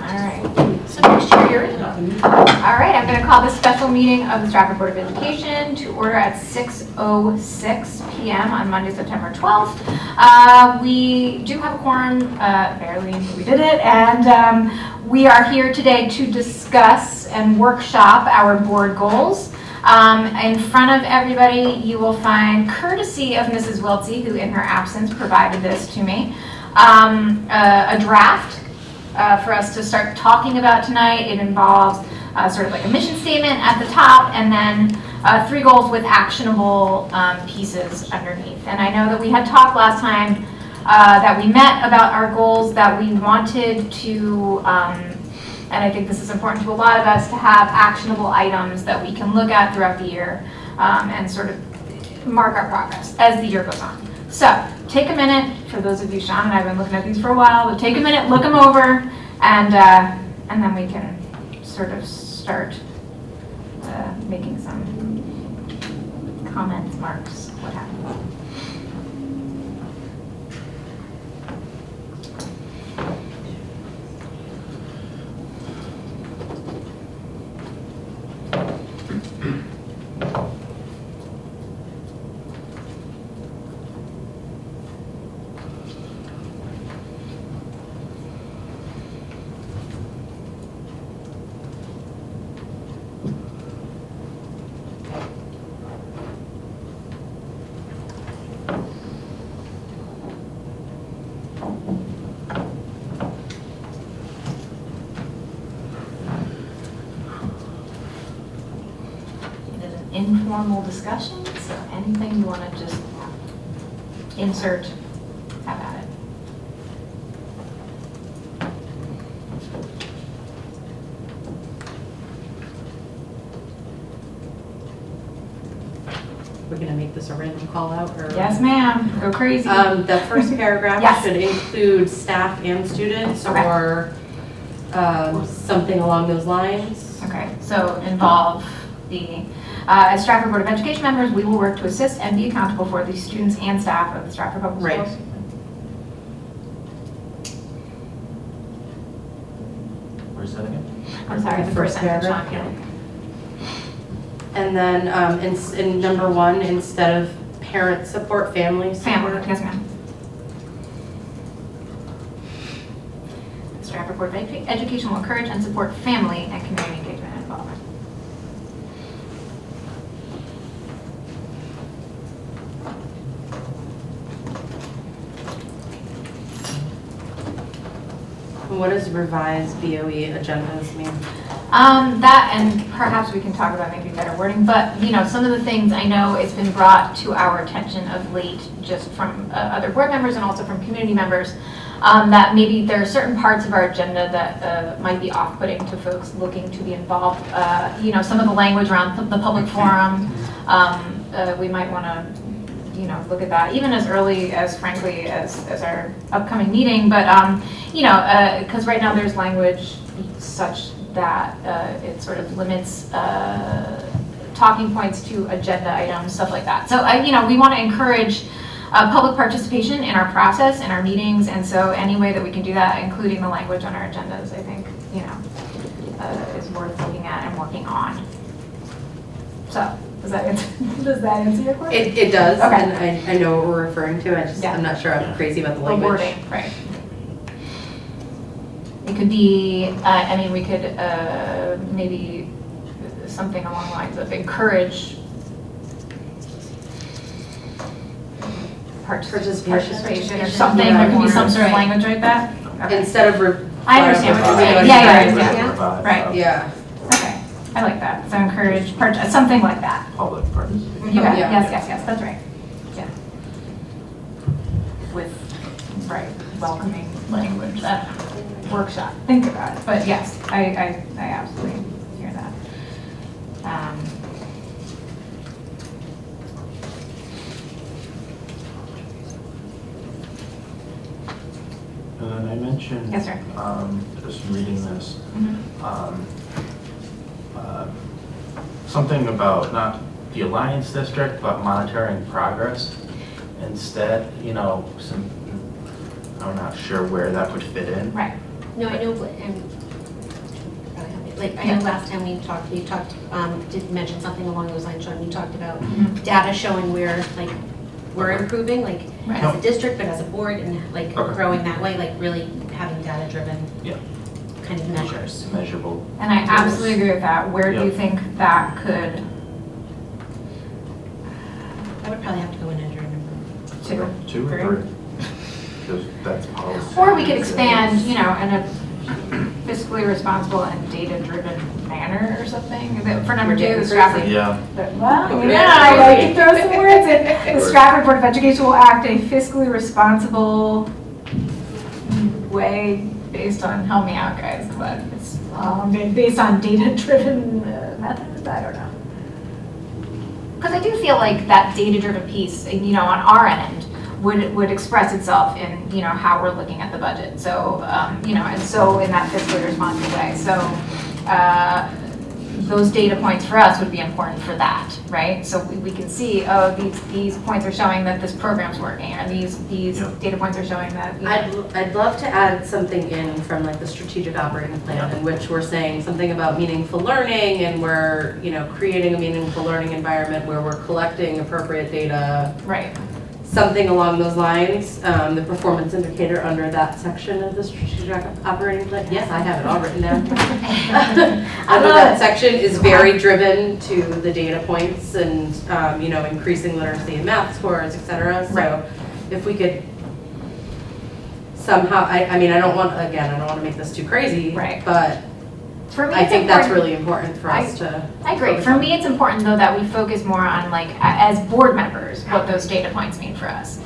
right. So next year you're in. All right, I'm going to call this special meeting of the Stratford Board of Education to order at 6:06 p.m. on Monday, September 12th. We do have a quorum, barely, we did it, and we are here today to discuss and workshop our board goals. In front of everybody, you will find, courtesy of Mrs. Wiltsey, who in her absence provided this to me, a draft for us to start talking about tonight. It involves sort of like a mission statement at the top, and then 3 goals with actionable pieces underneath. And I know that we had talked last time that we met about our goals, that we wanted to, and I think this is important to a lot of us, to have actionable items that we can look at throughout the year and sort of mark our progress as the year goes on. So take a minute, for those of you, Sean and I have been looking at these for a while, but take a minute, look them over, and then we can sort of start making some comments, marks, what have you. Informal discussion, so anything you want to just insert, have at it. We're going to make this a random call out? Or? Yes, ma'am. Go crazy. The first paragraph Yes. should include staff and students, Okay. or something along those lines. Okay, so involve the, as Stratford Board of Education members, we will work to assist and be accountable for the students and staff of the Stratford Public Right. Schools. Where's that again? I'm sorry, the first sentence, Sean, yeah. And then in number 1, instead of parent support, family support. Family, yes ma'am. The Stratford Board of Education will encourage and support family and community engagement and involvement. What does revised BOE agendas mean? That, and perhaps we can talk about maybe better wording, but you know, some of the things I know it's been brought to our attention of late, just from other board members and also from community members, that maybe there are certain parts of our agenda that might be off-putting to folks looking to be involved. You know, some of the language around the public forum, we might want to, you know, look at that even as early as, frankly, as our upcoming meeting. But you know, because right now there's language such that it sort of limits talking points to agenda items, stuff like that. So you know, we want to encourage public participation in our process, in our meetings, and so any way that we can do that, including the language on our agendas, I think, you know, is worth looking at and working on. So. Does that answer your question? It does, Okay. and I know what we're referring to. Yeah. I'm not sure I'm crazy about the The language. wording, right. It could be, I mean, we could maybe something along the lines of encourage participation or something. Yeah, There could be some sort of right. language like that. Okay. Instead of I understand what you're saying. Revise. Yeah. Right. Yeah. Okay, I like that. So encourage, something like that. Public participation. You got it. Yeah. Yes, that's right. Yeah. With, right, welcoming language, that workshop, think about it. But yes, I absolutely hear that. And then I mentioned, Yes, sir. just reading this, Mhm. something about not the Alliance District, but monitoring progress instead, you know, I'm not sure where that would fit in. Right. No, I know, but like, I know last time you talked, did mention something along those lines, Sean, you talked about Mhm. data showing where, like, we're Okay. improving, like, Right. as a district, but as a board, and like Okay. growing that way, like really having data-driven Yeah. kind of measures. Measurable. And I absolutely agree with that. Where do you Yep. think that could, I would probably have to go in under a number. 2 or Three? 3? Because that's policy. Or we could expand, you know, in a fiscally responsible and data-driven manner or something. For number 2, the Stratford. Yeah. Well, yeah, I like to throw some words in. The Stratford Board of Education will act in a fiscally responsible way based on, help me out guys, but it's based on data-driven methods, I don't know. Because I do feel like that data-driven piece, you know, on our end, would express itself in, you know, how we're looking at the budget. So, you know, and so in that fiscally responsible way. So, those data points for us would be important for that, right? So we can see, oh, these points are showing that this program's working, or these Yep. data points are showing that, you know. I'd love to add something in from like the strategic operating plan in which we're saying something about meaningful learning and we're, you know, creating a meaningful learning environment where we're collecting appropriate data, Right. something along those lines. The performance indicator under that section of the strategic operating plan. Yes, I have it all written down. Under that section is very driven to the data points and, you know, increasing literacy and math scores, et cetera. Right. So if we could somehow, I mean, I don't want to make this too crazy. Right. But For me, I it's think that's important- really important for us to. I agree. For me, it's important though that we focus more on like, as board members, what those data points mean for us.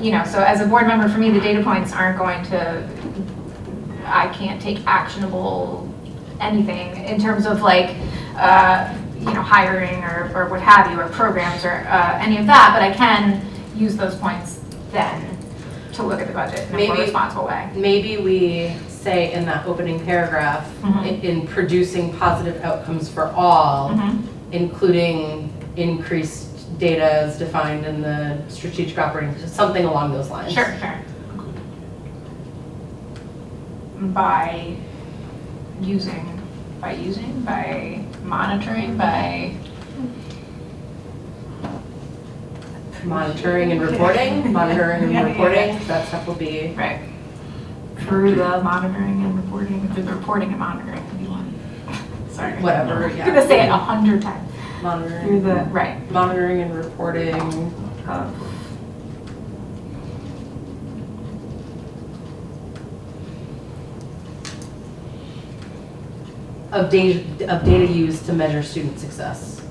You know, so as a board member, for me, the data points aren't going to, I can't take actionable anything in terms of like, you know, hiring or what have you, or programs or any of that, but I can use those points then to look at the budget in a more Maybe- responsible way. Maybe we say in that opening paragraph, Mhm. in producing positive outcomes for all, Mhm. including increased data as defined in the strategic operating, something along those lines. Sure, sure. By monitoring, by Monitoring and reporting, Yeah, that stuff will be, right. Through the monitoring and reporting, through the reporting and monitoring, if you want. Sorry. whatever, I'm gonna say it 100 times. Through monitoring, the, right. monitoring and reporting. Of data used to measure student success.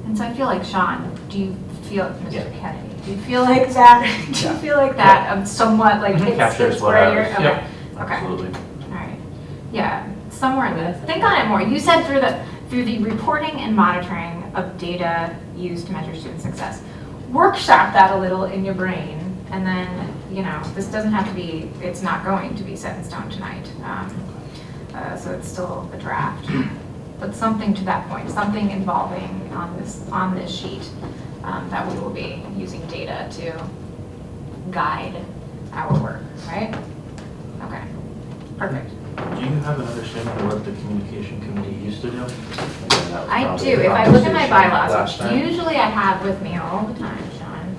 And so I feel like, Sean, do you feel, Mr. Yeah. Kennedy, do you feel like that, do you feel like that somewhat like Mhm. it's Captures what where I you're, was- okay, yep. okay. Absolutely. All right, yeah, somewhere in the, think on it more. You said through the reporting and monitoring of data used to measure student success. Workshop that a little in your brain, and then, you know, this doesn't have to be, it's not going to be set in stone tonight. So it's still a draft, but something to that point, something involving on this sheet, that we will be using data to guide our work, right? Okay, perfect. Do you have an understanding of what the communication committee used to do? I do, if I look at my Last bylaws, time. which usually I have with me all the time, Sean.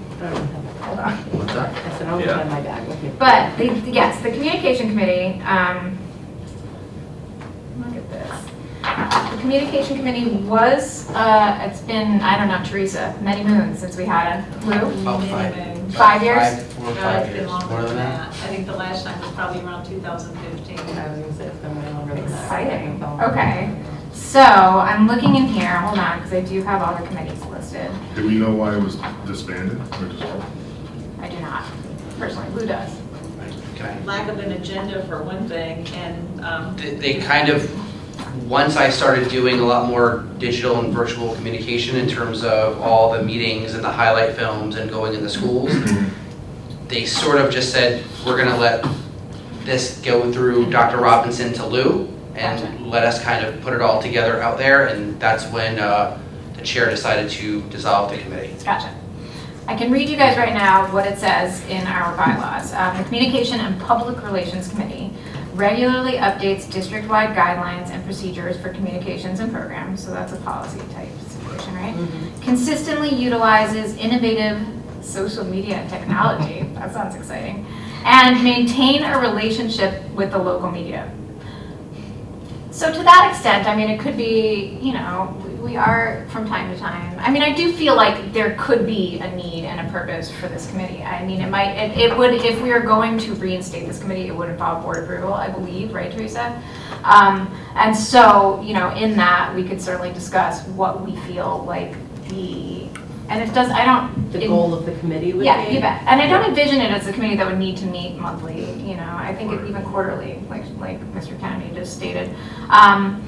Hold on. What's that? I said, I'll put it in my bag with me. But, yes, the communication committee, look at this. The communication committee was, it's been, I don't know, Teresa, many moons since we had it. Lou? About 5 years? 4 or No, 5 it's been years, longer more than that. I think the last time was probably around 2015. I was gonna say it's been way longer than that. Exciting, okay. So, I'm looking in here, hold on, because I do have all the committees listed. Do we know why it was disbanded or just? I do not, personally, Lou does. Can I- Lack of an agenda for one thing, and They kind of, once I started doing a lot more digital and virtual communication in terms of all the meetings and the highlight films and going in the schools, they sort of just said, we're gonna let this go through Dr. Robinson to Lou and let us kind of put it all together out there, and that's when the chair decided to dissolve the committee. Gotcha. I can read you guys right now what it says in our bylaws. The Communication and Public Relations Committee regularly updates district-wide guidelines and procedures for communications and programs, so that's a policy type situation, right? Consistently utilizes innovative social media and technology, that sounds exciting, and maintain a relationship with the local media. So to that extent, I mean, it could be, you know, we are from time to time. I mean, I do feel like there could be a need and a purpose for this committee. I mean, it would, if we are going to reinstate this committee, it would involve board approval, I believe, right, Teresa? And so, you know, in that, we could certainly discuss what we feel like and it does, I don't. The goal of the committee would be? Yeah, you bet. And I don't envision it as a committee that would need to meet monthly, you know, I think it even quarterly, like Mr. Kennedy just stated. I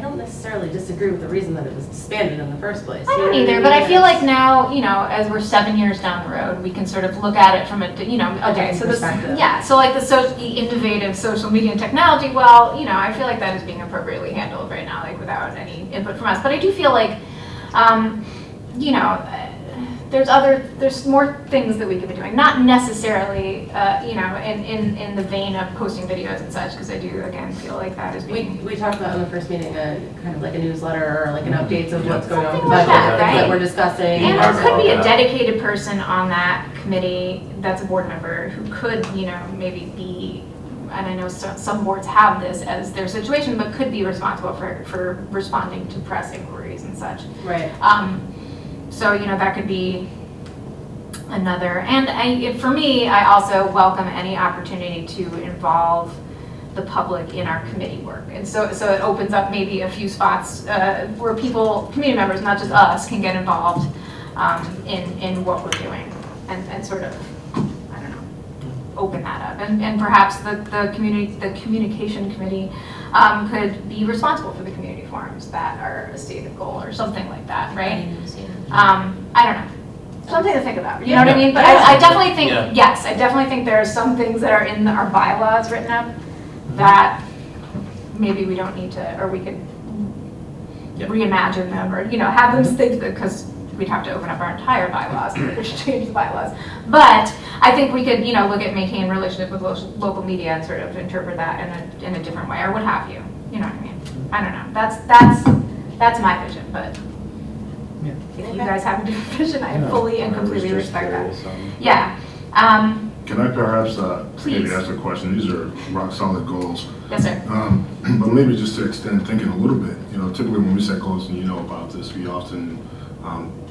don't necessarily disagree with the reason that it was disbanded in the first place. I don't either, but I feel like now, you know, as we're 7 years down the road, we can sort of look at it from a, you know, okay, so this, perspective. yeah, so like the innovative social media and technology, well, you know, I feel like that is being appropriately handled right now, like without any input from us. But I do feel like, you know, there's more things that we could be doing, not necessarily, you know, in the vein of posting videos and such, because I do, again, feel like that is being. We talked about in the first meeting, kind of like a newsletter or like an updates of what's going on with the Something budget, like that, things that right? we're discussing. And Yeah. there could be a dedicated person on that committee that's a board member who could, you know, maybe be, and I know some boards have this as their situation, but could be responsible for responding to press inquiries and such. Right. So, you know, that could be another, and for me, I also welcome any opportunity to involve the public in our committee work. And so it opens up maybe a few spots where people, community members, not just us, can get involved in what we're doing and sort of, I don't know, open that up. And perhaps the communication committee could be responsible for the community forums that are a stated goal or something like that, right? I don't know. Something to think about, you know what I mean? But I definitely think, Yeah. yes, I definitely think there are some things that are in our bylaws written up that maybe we don't need to, or we could Yeah. reimagine them, or, you know, have them think that, because we'd have to open up our entire bylaws in order to change the bylaws. But I think we could, you know, look at maintaining relationship with local media and sort of interpret that in a different way, or what have you. You know what I mean? I don't know. That's my vision, but if you guys have a different vision, I fully and completely respect that. Yeah. Can I perhaps Please. maybe ask a question? These are rock solid goals. Yes, sir. But maybe just to extend thinking a little bit, you know, typically when we set goals, and you know about this, we often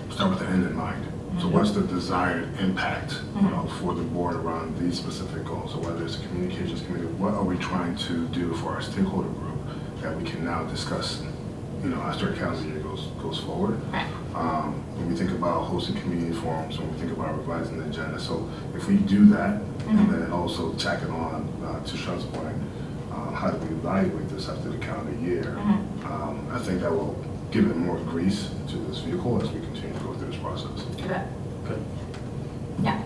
start with the end in mind. So what's the desired impact, you know, for the board around these specific goals? So whether it's a communications committee, what are we trying to do for our stakeholder group that we can now discuss, you know, as our calendar year goes forward? Right. When we think about hosting community forums, when we think about revising the agenda. So if we do that, and then also tack it on to Sean's point, how do we evaluate this after the calendar year? I think that will give it more grease to this vehicle as we continue to go through this process. Good. Good. Yeah.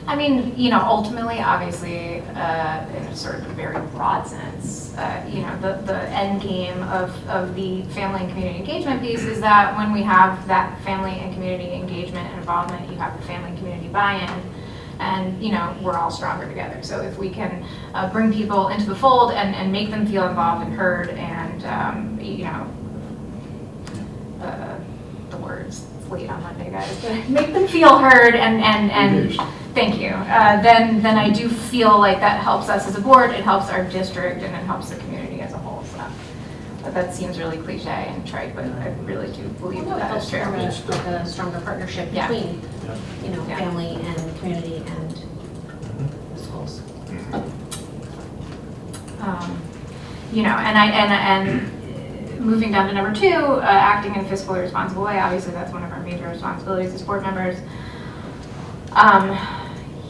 I mean, you know, ultimately, obviously, in a sort of a very broad sense, you know, the end game of the family and community engagement piece is that when we have that family and community engagement and involvement, you have the family and community buy-in, and, you know, we're all stronger together. So if we can bring people into the fold and make them feel involved and heard and, you know, the words, it's late on Monday, guys, but make them feel heard and Engaged. thank you. Then I do feel like that helps us as a board, it helps our district, and it helps the community as a whole. So, but that seems really cliche and trite, but I really do believe Well, no, it that helps is true. form a stronger partnership Yeah. between, you know, Yeah. family and community and schools. You know, and moving down to number 2, acting in a fiscally responsible way. Obviously, that's one of our major responsibilities as board members.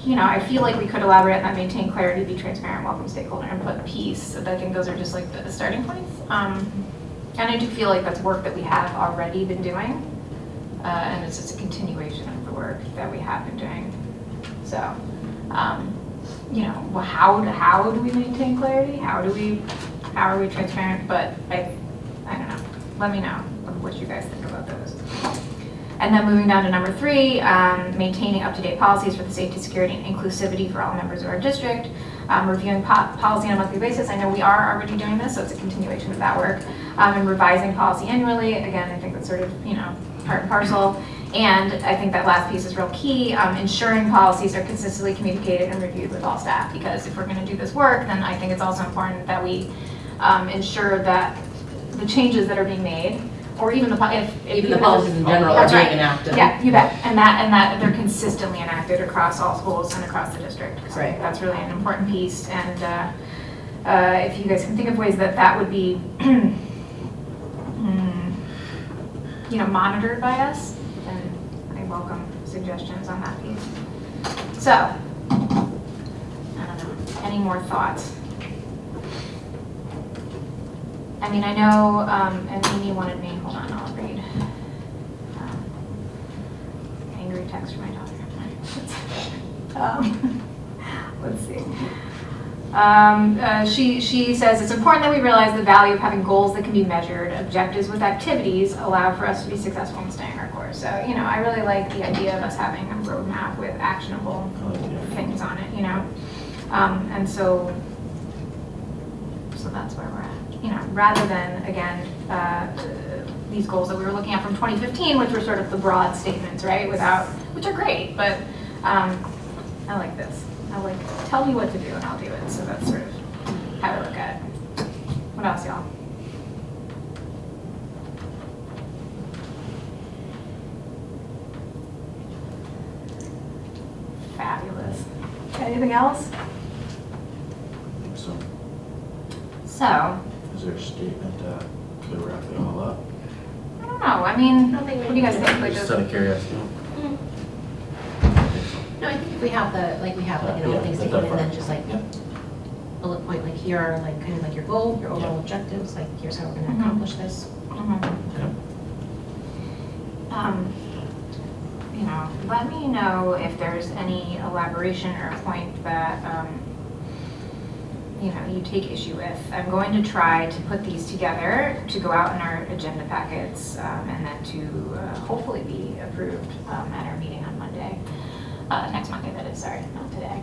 You know, I feel like we could elaborate on that, maintain clarity, be transparent, welcome stakeholder input, piece. I think those are just like the starting points. And I do feel like that's work that we have already been doing. And it's just a continuation of the work that we have been doing. So, you know, well, how do we maintain clarity? How are we transparent? But I don't know. let me know what you guys think about those. And then moving down to number 3, maintaining up-to-date policies for the safety, security, and inclusivity for all members of our district. Reviewing policy on a monthly basis. I know we are already doing this, so it's a continuation of that work. And revising policy annually. Again, I think that's sort of, part and parcel. And I think that last piece is real key, ensuring policies are consistently communicated and reviewed with all staff. Because if we're going to do this work, then I think it's also important that we ensure that the changes that are being made, or even the policies in general are That's being right. enacted. Yeah, you bet. And that they're consistently enacted across all schools and across the district. So Right. that's really an important piece. And if you guys can think of ways that would be, monitored by us, then I welcome suggestions on that piece. So, I don't know. Any more thoughts? I mean, I know, and Amy wanted me, hold on, I'll read. Angry text from my daughter. Let's see. She says, it's important that we realize the value of having goals that can be measured. Objectives with activities allow for us to be successful in staying our course. So, I really like the idea of us having a roadmap with actionable things on it, and so that's where we're at. Rather than, again, these goals that we were looking at from 2015, which were sort of the broad statements, right, which are great, but I like this. I like, tell me what to do and I'll do it. So that's sort of how I look at it. What else, y'all? Fabulous. Anything else? So, So, is there a statement to wrap it all up? I don't know. I mean, I don't think we what do you guys think? Just out of curiosity. No, I think if we have Yeah, things that's taken and fine. then just Yeah. bullet point, here are kind of your goal, your overall objectives, here's how we're gonna Mhm. accomplish this. Let me know if there's any elaboration or point that, you take issue with. I'm going to try to put these together to go out in our agenda packets and then to hopefully be approved at our meeting on Monday. Next Monday, that is, sorry, not today.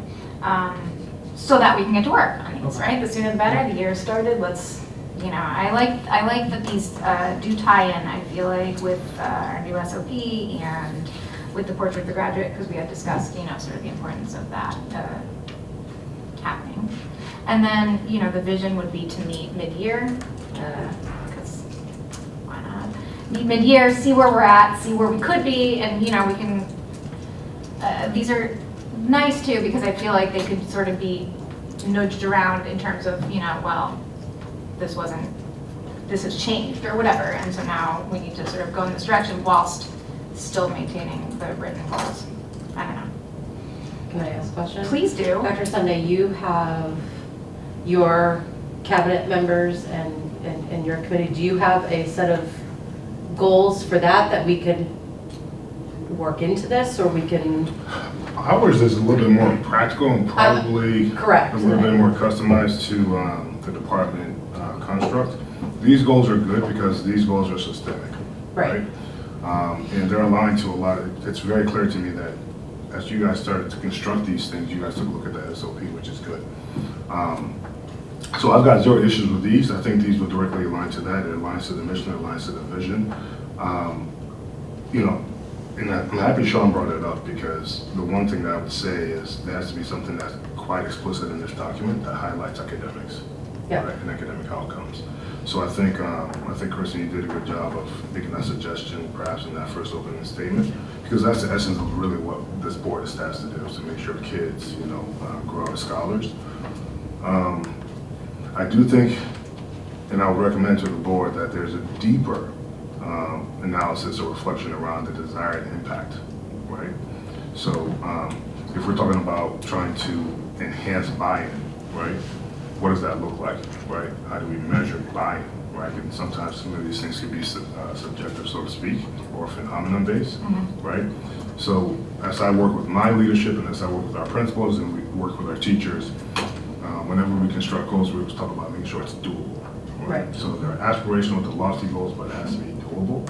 So that we can get to work on these, right? The sooner the better. The year started, let's, I like that these do tie in, I feel like, with our new SOP and with the Portrait of the Graduate, because we had discussed, sort of the importance of that happening. And then, the vision would be to meet mid-year, because why not? Meet mid-year, see where we're at, see where we could be, and, we can, these are nice too, because I feel like they could sort of be nudged around in terms of, well, this has changed or whatever, and so now we need to sort of go in this direction whilst still maintaining the written goals. I don't know. Can I ask a question? Please do. Dr. Sunday, you have your cabinet members and your committee. Do you have a set of goals for that we could work into this, or we can? Ours is a little bit more practical and probably Correct. a little bit more customized to the department construct. These goals are good because these goals are systemic, Right. And they're aligned to a lot of, it's very clear to me that as you guys started to construct these things, you guys took a look at the SOP, which is good. So I've got zero issues with these. I think these would directly align to that. It aligns to the mission, it aligns to the vision. And I'm happy Sean brought it up, because the one thing that I would say is there has to be something that's quite explicit in this document that highlights academics, Yeah. right, and academic outcomes. So I think Kristen, you did a good job of making that suggestion perhaps in that first opening statement, because that's the essence of really what this board is tasked to do, is to make sure kids, grow as scholars. I do think, and I would recommend to the board, that there's a deeper analysis or reflection around the desired impact, right? So if we're talking about trying to enhance buy-in, right? What does that look like, right? How do we measure buy-in, right? And sometimes some of these things can be subjective, so to speak, or phenomenon-based, right? So as I work with my leadership and as I work with our principals and we work with our teachers, whenever we construct goals, we always talk about making sure it's doable, Right. So they're aspirational with the lofty goals, but it has to be doable.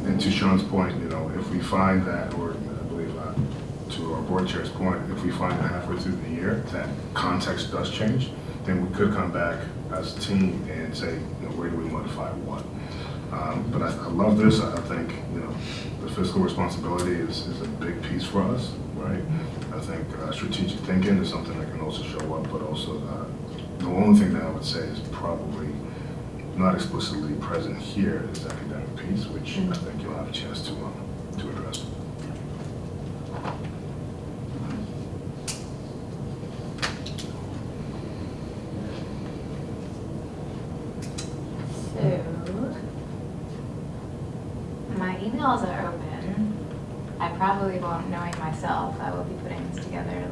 And to Sean's point, you know, if we find that, or I believe to our board chair's point, if we find that halfway through the year that context does change, then we could come back as a team and say, you know, where do we modify what? But I love this. I think, you know, the fiscal responsibility is a big piece for us, right? I think strategic thinking is something that can also show up, but also the only thing that I would say is probably not explicitly present here is the academic piece, which I think you'll have a chance to address. So, my emails are open. I probably won't, knowing myself, I will be putting this together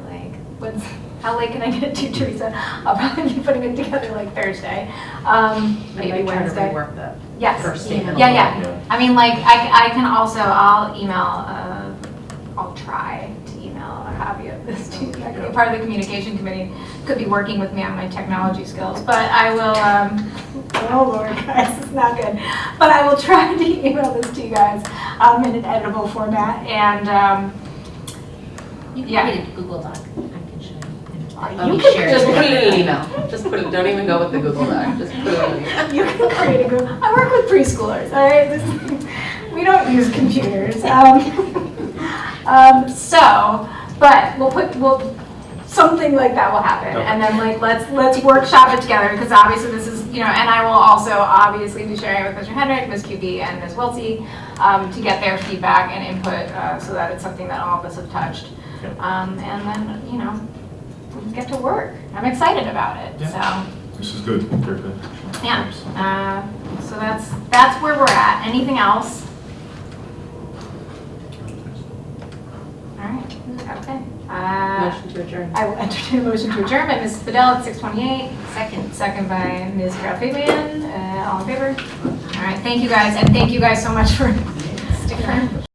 how late can I get it to, Teresa? I'll probably be putting it together like Thursday, maybe I might try to Wednesday. rework that Yes. first statement. a Yeah, little yeah. bit. I mean, like, I can also, I'll email, I'll try to email a copy of this to you. That could be part of the communication committee, could be working with me on my technology skills, but I will, oh Lord, guys, it's not good. But I will try to email this to you guys in an editable format, and, You can Yeah. create a Google Doc, I can show you. You You can share Just it. put it in an email. Just put it, don't even go with the Google Doc, just put it in an email. you can create a group. I work with preschoolers, all right? We don't use computers. But something like that will happen. And then like, let's workshop it together, because obviously this is, you know, and I will also obviously be sharing with Mr. Hendrick, Ms. QB, and Ms. Wiltsey to get their feedback and input so that it's something that all of us have touched. And then, you know, we get to work. I'm excited about it, so. This is good. Very good. Yeah, so that's where we're at. Anything else? All right, okay. Motion to adjourn. I will entertain a motion to adjourn by Ms. Fidel at 6:28. Second by Ms. Kraft-Fabian. All in favor? All right, thank you guys, and thank you guys so much for sticking around.